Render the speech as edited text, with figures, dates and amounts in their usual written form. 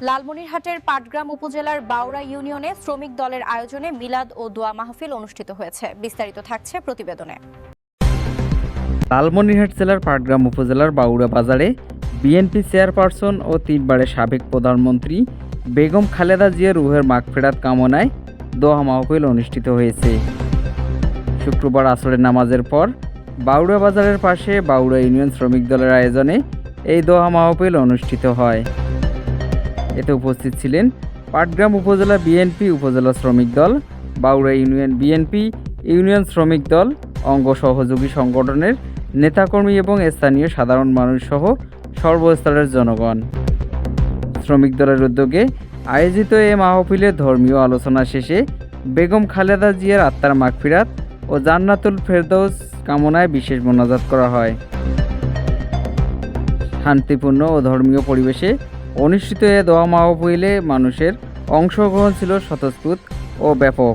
লালমনিরহাটের পাটগ্রাম উপজেলার বাউড়া ইউনিয়নে শ্রমিক দলের আয়োজনে মিলাদ ও দোয়া মাহফিল অনুষ্ঠিত হয়েছে। বিস্তারিত থাকছে প্রতিবেদনে। লালমনিরহাট জেলার পাটগ্রাম উপজেলার বাউড়া বাজারে বিএনপি চেয়ারপারসন ও 3 বারের সাবেক প্রধানমন্ত্রী বেগম খালেদা জিয়ার রুহের মাগফিরাত কামনায় দোয়া মাহফিল অনুষ্ঠিত হয়েছে। শুক্রবার আসরের নামাজের পর বাউড়া বাজারের পাশে বাউড়া ইউনিয়ন শ্রমিক দলের আয়োজনে এই দোয়া মাহফিল অনুষ্ঠিত হয়। এতে উপস্থিত ছিলেন পাটগ্রাম উপজেলা বিএনপি উপজেলা শ্রমিক দল, বাউড়া ইউনিয়ন বিএনপি, ইউনিয়ন শ্রমিক দল, অঙ্গ সহযোগী সংগঠনের নেতাকর্মী এবং স্থানীয় সাধারণ মানুষ সহ সর্বস্তরের জনগণ। শ্রমিক দলের উদ্যোগে আয়োজিত এ মাহফিলে ধর্মীয় আলোচনা শেষে বেগম খালেদা জিয়ার আত্মার মাগফিরাত ও জান্নাতুল ফেরদৌস কামনায় বিশেষ মোনাজাত করা হয়। শান্তিপূর্ণ ও ধর্মীয় পরিবেশে অনুষ্ঠিত এ দোয়া মাহফিলে মানুষের অংশগ্রহণ ছিল স্বতঃস্ফূর্ত ও ব্যাপক।